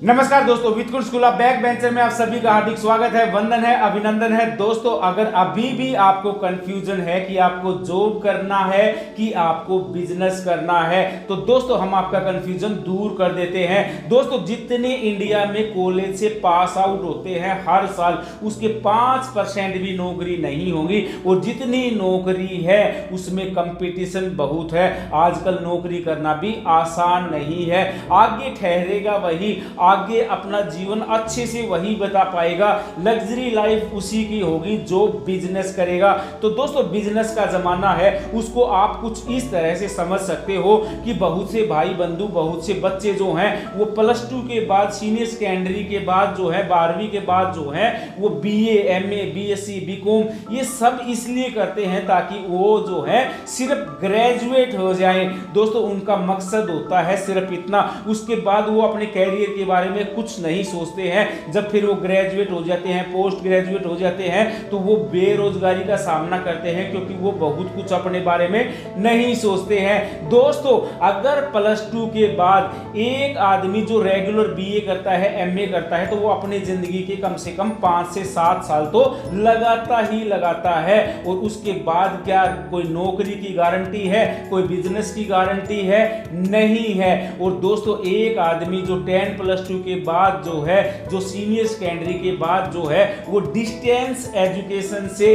नमस्कार दोस्तों, with school of back bencher में आप सभी का हार्दिक स्वागत है, वंदन है, अभिनंदन है। दोस्तों, अगर अभी भी आपको कंफ्यूजन है कि आपको जॉब करना है कि आपको बिजनेस करना है, तो दोस्तों हम आपका कंफ्यूजन दूर कर देते हैं। दोस्तों, जितने इंडिया में कॉलेज से पास आउट होते हैं हर साल, उसके 5% भी नौकरी नहीं होगी, और जितनी नौकरी है उसमें कंपटीशन बहुत है। आजकल नौकरी करना भी आसान नहीं है। आगे ठहरेगा वही, आगे अपना जीवन अच्छे से वही बता पाएगा। लग्जरी लाइफ उसी की होगी जो बिजनेस करेगा। तो दोस्तों, बिजनेस का जमाना है, उसको आप कुछ इस तरह से समझ सकते हो कि बहुत से भाई बंधु, बहुत से बच्चे जो हैं वो +2 के बाद, सीनियर सेकेंडरी के बाद जो है, 12वीं के बाद जो है वो BA, MA, BSc, BCom ये सब इसलिए करते हैं ताकि वो जो है सिर्फ ग्रेजुएट हो जाएं। दोस्तों, उनका मकसद होता है सिर्फ इतना। उसके बाद वो अपने कैरियर के बारे में कुछ नहीं सोचते हैं। जब फिर वो ग्रेजुएट हो जाते हैं, पोस्ट ग्रेजुएट हो जाते हैं, तो वो बेरोजगारी का सामना करते हैं, क्योंकि वो बहुत कुछ अपने बारे में नहीं सोचते हैं। दोस्तों, अगर +2 के बाद एक आदमी जो रेगुलर BA करता है, MA करता है, तो वो अपनी जिंदगी के कम से कम 5 से 7 साल तो लगाता ही लगाता है। और उसके बाद क्या कोई नौकरी की गारंटी है, कोई बिजनेस की गारंटी है? नहीं है। और दोस्तों, एक आदमी जो 10+2 के बाद जो है, जो सीनियर सेकेंडरी के बाद जो है, वो डिस्टेंस एजुकेशन से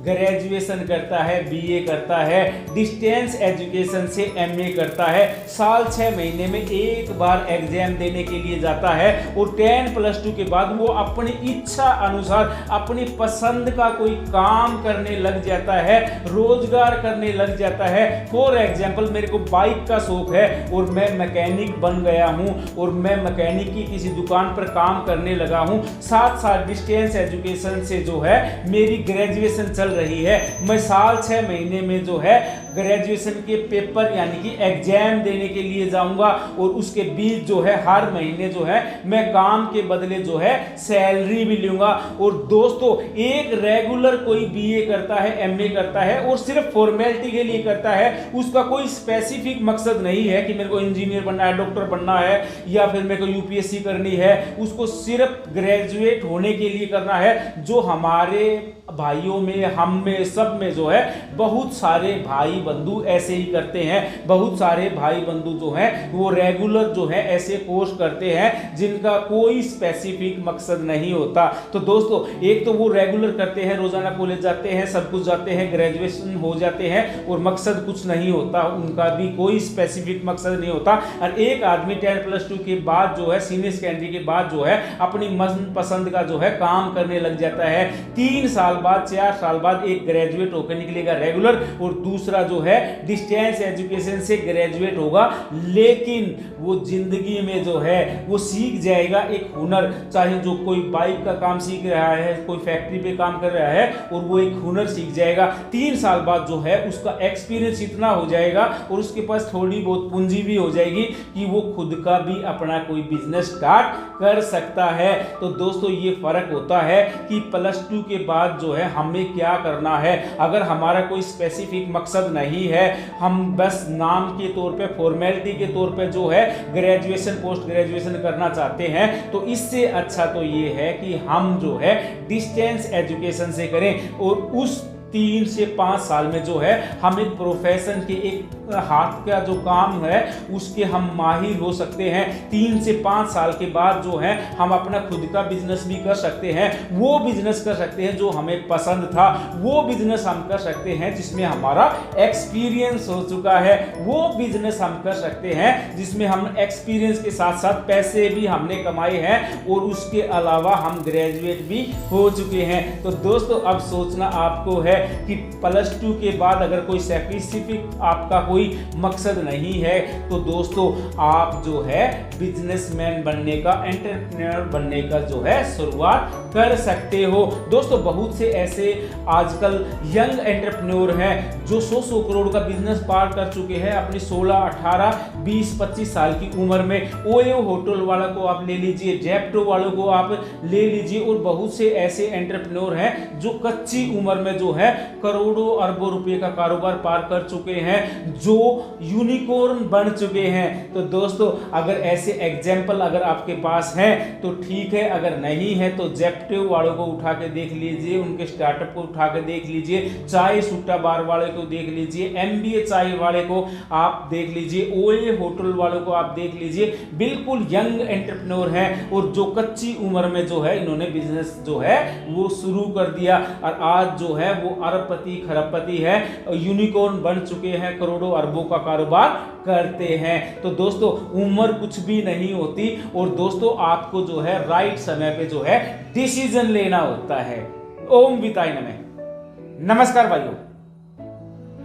ग्रेजुएशन करता है, BA करता है, डिस्टेंस एजुकेशन से MA करता है, साल 6 महीने में एक बार एग्जाम देने के लिए जाता है, और 10+2 के बाद वो अपनी इच्छा अनुसार अपनी पसंद का कोई काम करने लग जाता है, रोजगार करने लग जाता है। फॉर एग्जाम्पल, मेरे को बाइक का शौक है और मैं मैकेनिक बन गया हूं, और मैं मैकेनिक की किसी दुकान पर काम करने लगा हूं। 7 साल डिस्टेंस एजुकेशन से जो है मेरी ग्रेजुएशन चल रही है। मैं साल 6 महीने में जो है ग्रेजुएशन के पेपर यानी कि एग्जाम देने के लिए जाऊंगा, और उसके बीच जो है हर महीने जो है मैं काम के बदले जो है सैलरी भी लूंगा। और दोस्तों, एक रेगुलर कोई BA करता है, MA करता है, और सिर्फ फॉर्मेलिटी के लिए करता है, उसका कोई स्पेसिफिक मकसद नहीं है कि मेरे को इंजीनियर बनना है, डॉक्टर बनना है, या फिर मेरे को UPSC करनी है। उसको सिर्फ ग्रेजुएट होने के लिए करना है। जो हमारे भाइयों में, हम में, सब में जो है बहुत सारे भाई बंधु ऐसे ही करते हैं। बहुत सारे भाई बंधु जो हैं वो रेगुलर जो है ऐसे कोर्स करते हैं जिनका कोई स्पेसिफिक मकसद नहीं होता। तो दोस्तों, एक तो वो रेगुलर करते हैं, रोजाना कॉलेज जाते हैं, सब कुछ जाते हैं, ग्रेजुएशन हो जाते हैं, और मकसद कुछ नहीं होता, उनका भी कोई स्पेसिफिक मकसद नहीं होता। और एक आदमी 10+2 के बाद जो है, सीनियर सेकेंडरी के बाद जो है अपनी मन पसंद का जो है काम करने लग जाता है। 3 साल बाद, 4 साल बाद एक ग्रेजुएट होकर निकलेगा रेगुलर, और दूसरा जो है डिस्टेंस एजुकेशन से ग्रेजुएट होगा। लेकिन वो जिंदगी में जो है वो सीख जाएगा एक हुनर। चाहे जो कोई बाइक का काम सीख रहा है, कोई फैक्ट्री पे काम कर रहा है, और वो एक हुनर सीख जाएगा। 3 साल बाद जो है उसका एक्सपीरियंस इतना हो जाएगा, और उसके पास थोड़ी बहुत पूंजी भी हो जाएगी कि वो खुद का भी अपना कोई बिजनेस स्टार्ट कर सकता है। तो दोस्तों, ये फर्क होता है कि +2 के बाद जो है हमें क्या करना है। अगर हमारा कोई स्पेसिफिक मकसद नहीं है, हम बस नाम के तौर पे, फॉर्मेलिटी के तौर पे जो है ग्रेजुएशन, पोस्ट ग्रेजुएशन करना चाहते हैं, तो इससे अच्छा तो ये है कि हम जो है डिस्टेंस एजुकेशन से करें, और उस 3 से 5 साल में जो है हम एक प्रोफेशन के, एक हाथ का जो काम है उसके हम माहिर हो सकते हैं। 3 से 5 साल के बाद जो है हम अपना खुद का बिजनेस भी कर सकते हैं। वो बिजनेस कर सकते हैं जो हमें पसंद था, वो बिजनेस हम कर सकते हैं जिसमें हमारा एक्सपीरियंस हो चुका है, वो बिजनेस हम कर सकते हैं जिसमें हम एक्सपीरियंस के साथ साथ पैसे भी हमने कमाए हैं, और उसके अलावा हम ग्रेजुएट भी हो चुके हैं। तो दोस्तों, अब सोचना आपको है कि +2 के बाद अगर कोई स्पेसिफिक आपका कोई मकसद नहीं है, तो दोस्तों आप जो है बिजनेसमैन बनने का, एंटरप्रेन्योर बनने का जो है शुरुआत कर सकते हो। दोस्तों, बहुत से ऐसे आजकल यंग एंटरप्रेन्योर हैं जो 100 करोड़ का बिजनेस पार कर चुके हैं अपनी 16, 18, 20, 25 साल की उम्र में। ओयो होटल वालों को आप ले लीजिए, जेप्टो वालों को आप ले लीजिए, और बहुत से ऐसे एंटरप्रेन्योर हैं जो कच्ची उम्र में जो है करोड़ों अरबों रुपए का कारोबार पार कर चुके हैं, जो यूनिकॉर्न बन चुके हैं। तो दोस्तों अगर ऐसे एग्जाम्पल अगर आपके पास है तो ठीक है, अगर नहीं है तो जेप्टो वालों को उठा के देख लीजिए, उनके स्टार्टअप को उठा के देख लीजिए, चाय सुट्टा बार वाले को देख लीजिए, MBA चाय वाले को आप देख लीजिए, ओए होटल वालों को आप देख लीजिए। बिल्कुल यंग एंटरप्रेन्योर हैं और जो कच्ची उम्र में जो है इन्होंने बिजनेस जो है वो शुरू कर दिया और आज जो है वो अरबपति खरबपति है, यूनिकॉर्न बन चुके हैं, करोड़ों अरबों का कारोबार करते हैं। तो दोस्तों उम्र कुछ भी नहीं होती और दोस्तों आपको जो है राइट समय पे जो है डिसीजन लेना होता है। ओम विताय नमः। नमस्कार भाइयों।